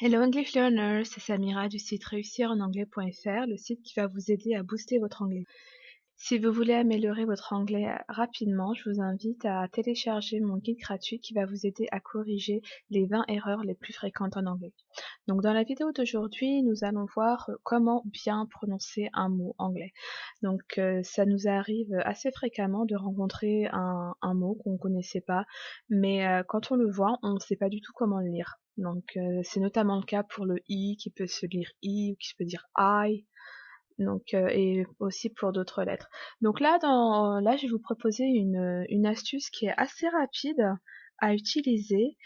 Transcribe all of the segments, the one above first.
Hello English Learners, c'est Samira du site réussirenanglais.fr, le site qui va vous aider à booster votre anglais. Si vous voulez améliorer votre anglais rapidement, je vous invite à télécharger mon guide gratuit qui va vous aider à corriger les 20 erreurs les plus fréquentes en anglais. Donc dans la vidéo d'aujourd'hui, nous allons voir comment bien prononcer un mot anglais. Donc ça nous arrive assez fréquemment de rencontrer un mot qu'on ne connaissait pas, mais quand on le voit, on ne sait pas du tout comment le lire. Donc c'est notamment le cas pour le i qui peut se lire i ou qui peut dire I. Donc, et aussi pour d'autres lettres. Donc là, je vais vous proposer une astuce qui est assez rapide à utiliser.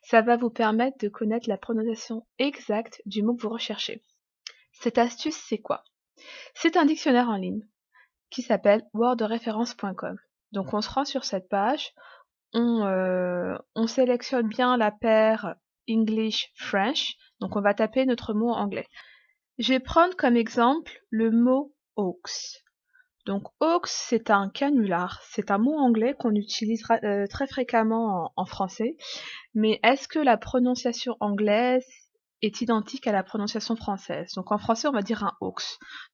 Ça va vous permettre de connaître la prononciation exacte du mot que vous recherchez. Cette astuce, c'est quoi? C'est un dictionnaire en ligne qui s'appelle wordreference.com. Donc on se rend sur cette page, on sélectionne bien la paire English-French, donc on va taper notre mot en anglais. Je vais prendre comme exemple le mot aux. Donc aux, c'est un canular, c'est un mot anglais qu'on utilise très fréquemment en français, mais est-ce que la prononciation anglaise est identique à la prononciation française? Donc en français on va dire un aux.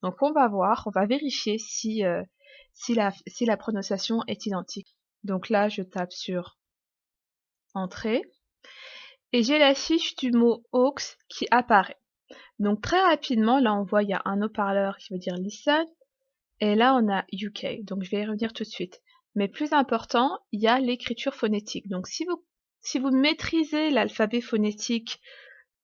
Donc on va voir, on va vérifier si la prononciation est identique. Donc là je tape sur Entrée et j'ai la fiche du mot aux qui apparaît. Donc très rapidement, là on voit il y a un haut-parleur qui veut dire listen, et là on a UK, donc je vais y revenir tout de suite. Mais plus important, il y a l'écriture phonétique. Donc si vous maîtrisez l'alphabet phonétique,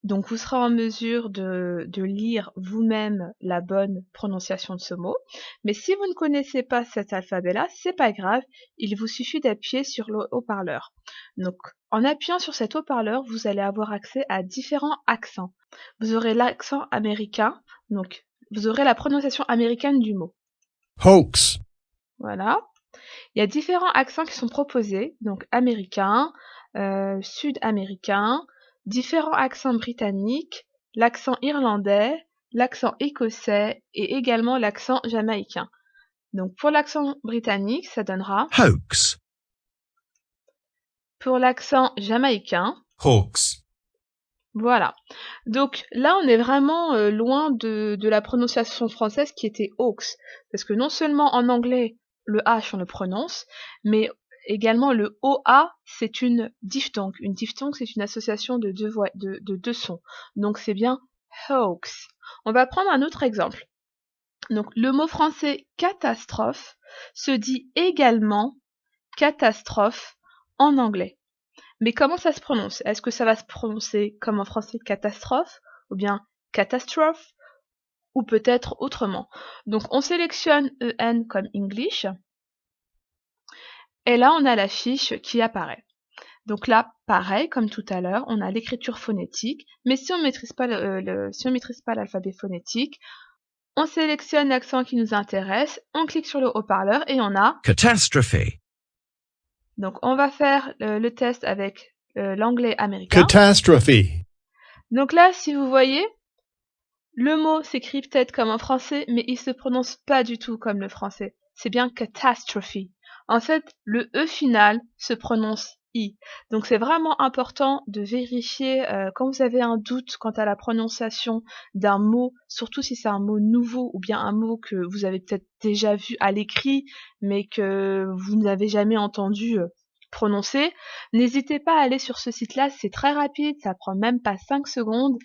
donc vous serez en mesure de lire vous-même la bonne prononciation de ce mot. Mais si vous ne connaissez pas cet alphabet-là, c'est pas grave, il vous suffit d'appuyer sur le haut-parleur. Donc en appuyant sur cet haut-parleur, vous allez avoir accès à différents accents. Vous aurez l'accent américain, donc vous aurez la prononciation américaine du mot. Hoax. Voilà. Il y a différents accents qui sont proposés, donc américain, sud-américain, différents accents britanniques, l'accent irlandais, l'accent écossais et également l'accent jamaïcain. Donc pour l'accent britannique, ça donnera Hoax. pour l'accent jamaïcain. Hawks. Voilà. Donc là, on est vraiment loin de la prononciation française qui était hawks. Parce que non seulement en anglais, le H, on le prononce, mais également le OA, c'est une diphtongue. Une diphtongue, c'est une association de deux voix, de deux sons. Donc c'est bien hawks. On va prendre un autre exemple. Donc le mot français catastrophe se dit également catastrophe en anglais. Mais comment ça se prononce? Est-ce que ça va se prononcer comme en français catastrophe ou bien catastrophe ou peut-être autrement? Donc on sélectionne EN comme English et là on a la fiche qui apparaît. Donc là, pareil, comme tout à l'heure, on a l'écriture phonétique, mais si on ne maîtrise pas l'alphabet phonétique, on sélectionne l'accent qui nous intéresse, on clique sur le haut-parleur et on a Catastrophe. donc on va faire le test avec l'anglais américain. Catastrophe. Donc là, si vous voyez, le mot s'écrit peut-être comme en français, mais il se prononce pas du tout comme le français. C'est bien catastrophe. En fait, le E final se prononce I. Donc c'est vraiment important de vérifier quand vous avez un doute quant à la prononciation d'un mot, surtout si c'est un mot nouveau ou bien un mot que vous avez peut-être déjà vu à l'écrit, mais que vous n'avez jamais entendu prononcer. N'hésitez pas à aller sur ce site-là, c'est très rapide, ça prend même pas 5 secondes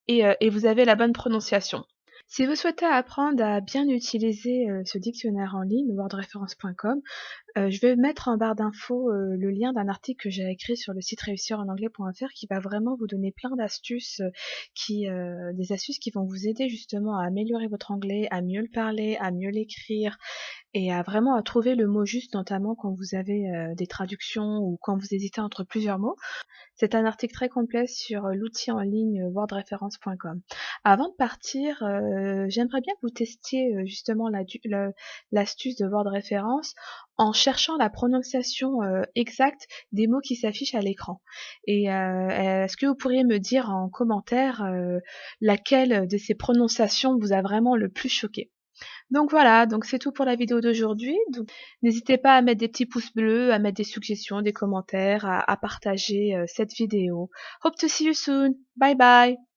et vous avez la bonne prononciation. Si vous souhaitez apprendre à bien utiliser ce dictionnaire en ligne, wordreference.com, je vais mettre en barre d'infos le lien d'un article que j'ai écrit sur le site réussirenanglais.fr qui va vraiment vous donner plein d'astuces, des astuces qui vont vous aider justement à améliorer votre anglais, à mieux le parler, à mieux l'écrire et à vraiment à trouver le mot juste, notamment quand vous avez des traductions ou quand vous hésitez entre plusieurs mots. C'est un article très complet sur l'outil en ligne wordreference.com. Avant de partir, j'aimerais bien que vous testiez justement l'astuce de WordReference en cherchant la prononciation exacte des mots qui s'affichent à l'écran. Et est-ce que vous pourriez me dire en commentaire laquelle de ces prononciations vous a vraiment le plus choqué? Donc voilà, donc c'est tout pour la vidéo d'aujourd'hui. Donc n'hésitez pas à mettre des petits pouces bleus, à mettre des suggestions, des commentaires, à partager cette vidéo. Hope to see you soon. Bye bye.